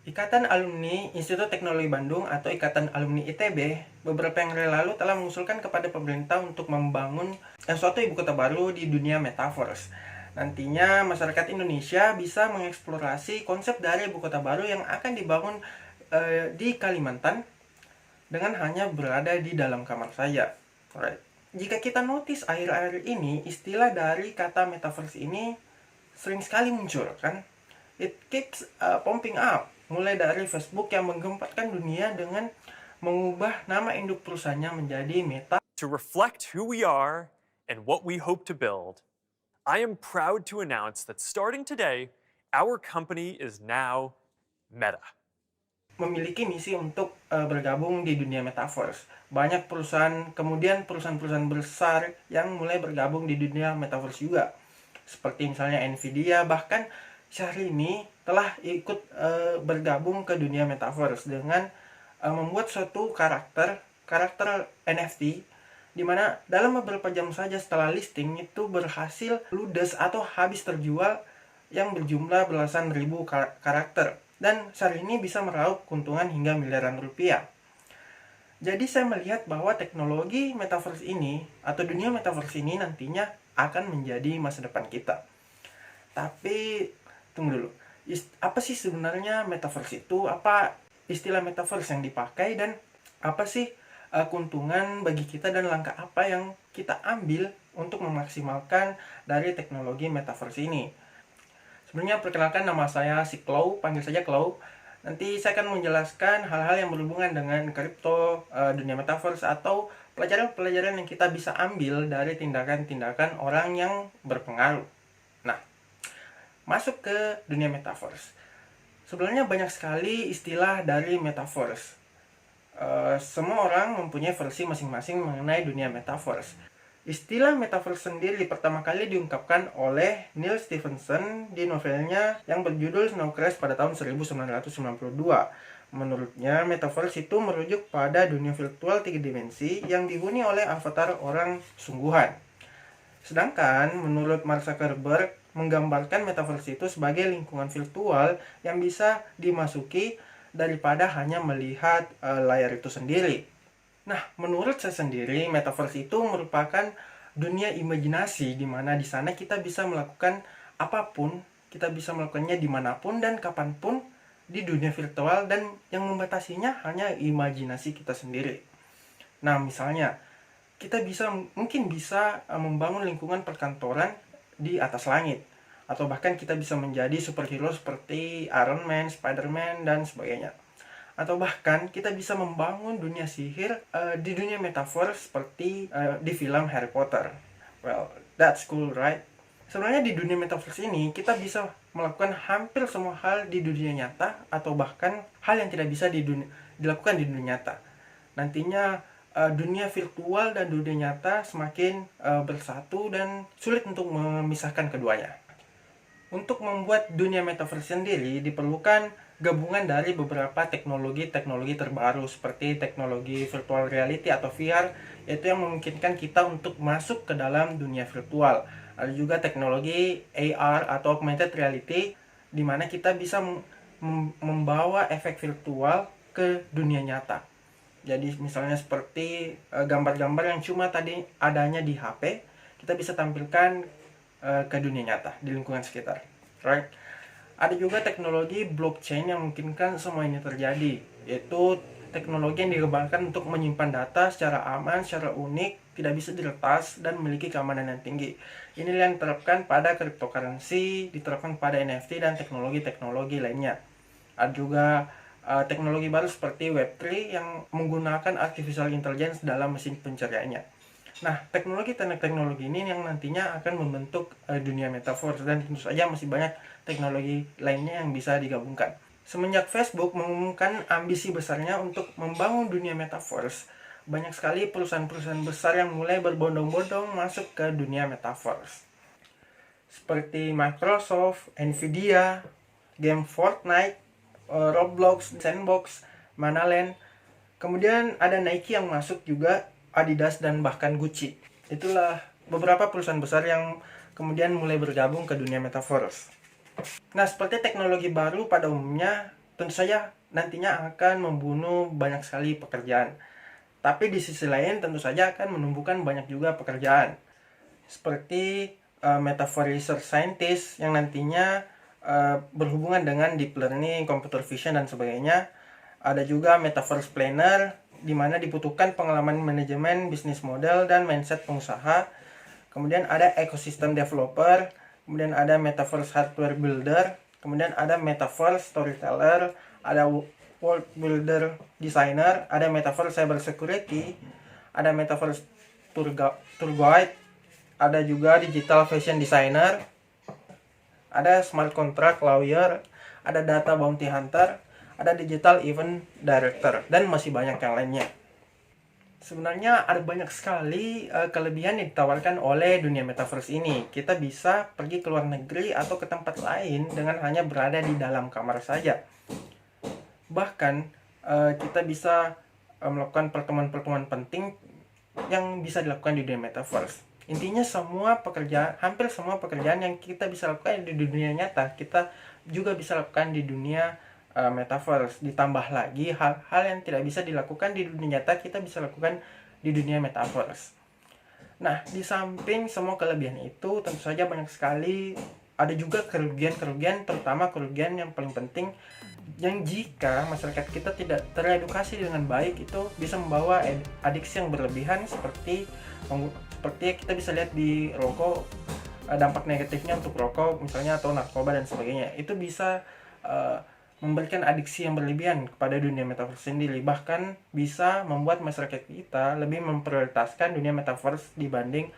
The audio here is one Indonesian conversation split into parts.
Ikatan Alumni Institut Teknologi Bandung atau Ikatan Alumni ITB beberapa yang lalu telah mengusulkan kepada pemerintah untuk membangun suatu ibu kota baru di dunia metaverse. Nantinya masyarakat Indonesia bisa mengeksplorasi konsep dari ibu kota baru yang akan dibangun di Kalimantan dengan hanya berada di dalam kamar saja. Alright. Jika kita notice akhir-akhir ini, istilah dari kata metaverse ini sering sekali muncul kan. It keeps pumping up. Mulai dari Facebook yang menggemparkan dunia dengan mengubah nama induk perusahaannya menjadi Meta. To reflect who we are and what we hope to build, I am proud to announce that starting today, our company is now Meta. Memiliki misi untuk bergabung di dunia metaverse. Banyak perusahaan, kemudian perusahaan-perusahaan besar yang mulai bergabung di dunia metaverse juga. Seperti misalnya Nvidia, bahkan Syahrini telah ikut bergabung ke dunia metaverse dengan membuat suatu karakter NFT di mana dalam beberapa jam saja setelah listing itu berhasil ludes atau habis terjual yang berjumlah belasan ribu karakter, dan Syahrini bisa meraup keuntungan hingga miliaran rupiah. Jadi saya melihat bahwa teknologi metaverse ini atau dunia metaverse ini nantinya akan menjadi masa depan kita. Tapi tunggu dulu, apa sih sebenarnya metaverse itu? Apa istilah metaverse yang dipakai, dan apa sih keuntungan bagi kita, dan langkah apa yang kita ambil untuk memaksimalkan dari teknologi metaverse ini? Sebenarnya perkenalkan, nama saya si Klau, panggil saja Klau. Nanti saya akan menjelaskan hal-hal yang berhubungan dengan kripto, dunia metaverse, atau pelajaran-pelajaran yang kita bisa ambil dari tindakan-tindakan orang yang berpengaruh. Nah, masuk ke dunia metaverse. Sebenarnya banyak sekali istilah dari metaverse. Semua orang mempunyai versi masing-masing mengenai dunia metaverse. Istilah metaverse sendiri pertama kali diungkapkan oleh Neil Stephenson di novelnya yang berjudul Snow Crash pada tahun 1992. Menurutnya, metaverse itu merujuk pada dunia virtual 3 dimensi yang dihuni oleh avatar orang sungguhan. Sedangkan menurut Mark Zuckerberg, menggambarkan metaverse itu sebagai lingkungan virtual yang bisa dimasuki daripada hanya melihat layar itu sendiri. Nah, menurut saya sendiri, metaverse itu merupakan dunia imajinasi di mana di sana kita bisa melakukan apapun, kita bisa melakukannya dimanapun dan kapanpun di dunia virtual, dan yang membatasinya hanya imajinasi kita sendiri. Nah, misalnya, kita mungkin bisa membangun lingkungan perkantoran di atas langit, atau bahkan kita bisa menjadi superhero seperti Iron Man, Spider-Man, dan sebagainya. Atau bahkan kita bisa membangun dunia sihir di dunia metaverse seperti di film Harry Potter. Well, that's cool, right? Sebenarnya di dunia metaverse ini kita bisa melakukan hampir semua hal di dunia nyata, atau bahkan hal yang tidak bisa dilakukan di dunia nyata. Nantinya dunia virtual dan dunia nyata semakin bersatu dan sulit untuk memisahkan keduanya. Untuk membuat dunia metaverse sendiri diperlukan gabungan dari beberapa teknologi terbaru seperti teknologi virtual reality atau VR, yaitu yang memungkinkan kita untuk masuk ke dalam dunia virtual. Ada juga teknologi AR atau augmented reality, di mana kita bisa membawa efek virtual ke dunia nyata. Jadi misalnya seperti gambar-gambar yang cuma tadi adanya di HP, kita bisa tampilkan ke dunia nyata di lingkungan sekitar, right? Ada juga teknologi blockchain yang memungkinkan semua ini terjadi, yaitu teknologi yang dikembangkan untuk menyimpan data secara aman, secara unik, tidak bisa diretas, dan memiliki keamanan yang tinggi. Ini yang diterapkan pada cryptocurrency, diterapkan pada NFT, dan teknologi-teknologi lainnya. Ada juga teknologi baru seperti Web3 yang menggunakan artificial intelligence dalam mesin pencariannya. Nah, teknologi ini yang nantinya akan membentuk dunia metaverse, dan tentu saja masih banyak teknologi lainnya yang bisa digabungkan. Semenjak Facebook mengumumkan ambisi besarnya untuk membangun dunia metaverse, banyak sekali perusahaan-perusahaan besar yang mulai berbondong-bondong masuk ke dunia metaverse. Seperti Microsoft, Nvidia, game Fortnite, Roblox, Sandbox, Manaland. Kemudian ada Nike yang masuk juga, Adidas, dan bahkan Gucci. Itulah beberapa perusahaan besar yang kemudian mulai bergabung ke dunia metaverse. Nah, seperti teknologi baru pada umumnya, tentu saja nantinya akan membunuh banyak sekali pekerjaan. Tapi di sisi lain tentu saja akan menumbuhkan banyak juga pekerjaan. Seperti metaphor research scientist yang nantinya berhubungan dengan deep learning, computer vision, dan sebagainya. Ada juga metaverse planner, di mana dibutuhkan pengalaman manajemen, bisnis model, dan mindset pengusaha. Kemudian ada ecosystem developer, kemudian ada metaverse hardware builder, kemudian ada metaverse storyteller, ada world builder designer, ada metaverse cyber security, ada metaverse tour guide, ada juga digital fashion designer, ada smart contract lawyer, ada data bounty hunter, ada digital event director, dan masih banyak yang lainnya. Sebenarnya ada banyak sekali kelebihan yang ditawarkan oleh dunia metaverse ini. Kita bisa pergi ke luar negeri atau ke tempat lain dengan hanya berada di dalam kamar saja. Bahkan kita bisa melakukan pertemuan-pertemuan penting yang bisa dilakukan di dunia metaverse. Intinya hampir semua pekerjaan yang kita bisa lakukan di dunia nyata, kita juga bisa lakukan di dunia metaverse. Ditambah lagi hal-hal yang tidak bisa dilakukan di dunia nyata, kita bisa lakukan di dunia metaverse. Nah, di samping semua kelebihan itu, tentu saja banyak sekali ada juga kerugian-kerugian, terutama kerugian yang paling penting, yang jika masyarakat kita tidak teredukasi dengan baik, itu bisa membawa adiksi yang berlebihan, seperti kita bisa lihat di rokok, dampak negatifnya untuk rokok misalnya, atau narkoba dan sebagainya. Itu bisa memberikan adiksi yang berlebihan kepada dunia metaverse sendiri, bahkan bisa membuat masyarakat kita lebih memprioritaskan dunia metaverse dibanding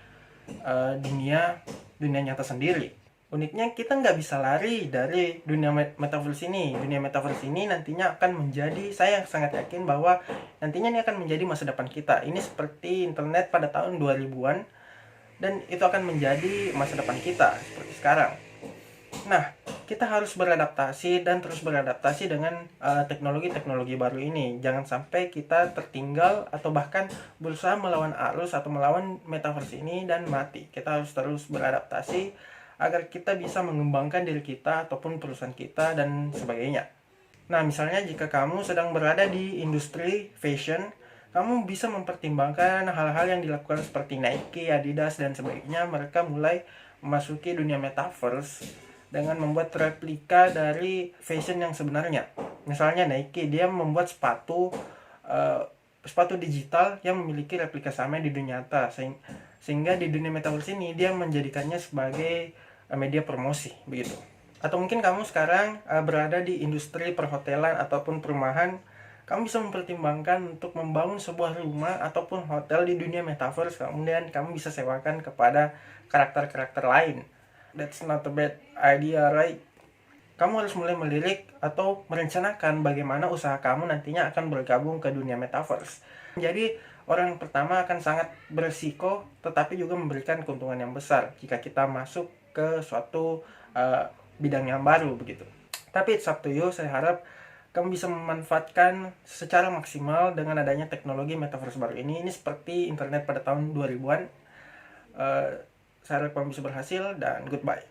dunia nyata sendiri. Uniknya kita nggak bisa lari dari dunia metaverse ini. Dunia metaverse ini nantinya akan menjadi, saya sangat yakin bahwa nantinya ini akan menjadi masa depan kita. Ini seperti internet pada tahun 2000-an, dan itu akan menjadi masa depan kita seperti sekarang. Nah, kita harus beradaptasi dan terus beradaptasi dengan teknologi-teknologi baru ini. Jangan sampai kita tertinggal atau bahkan berusaha melawan arus atau melawan metaverse ini dan mati. Kita harus terus beradaptasi agar kita bisa mengembangkan diri kita ataupun perusahaan kita dan sebagainya. Nah, misalnya jika kamu sedang berada di industri fashion, kamu bisa mempertimbangkan hal-hal yang dilakukan seperti Nike, Adidas, dan sebagainya. Mereka mulai memasuki dunia metaverse dengan membuat replika dari fashion yang sebenarnya. Misalnya Nike, dia membuat sepatu digital yang memiliki replika sama di dunia nyata, sehingga di dunia metaverse ini dia menjadikannya sebagai media promosi begitu. Atau mungkin kamu sekarang berada di industri perhotelan ataupun perumahan, kamu bisa mempertimbangkan untuk membangun sebuah rumah ataupun hotel di dunia metaverse, kemudian kamu bisa sewakan kepada karakter-karakter lain. That's not a bad idea, right? Kamu harus mulai melirik atau merencanakan bagaimana usaha kamu nantinya akan bergabung ke dunia metaverse. Jadi orang pertama akan sangat berisiko, tetapi juga memberikan keuntungan yang besar jika kita masuk ke suatu bidang yang baru begitu. Tapi it's up to you. Saya harap kamu bisa memanfaatkan secara maksimal dengan adanya teknologi metaverse baru ini. Ini seperti internet pada tahun 2000-an. Saya harap kamu bisa berhasil, dan goodbye.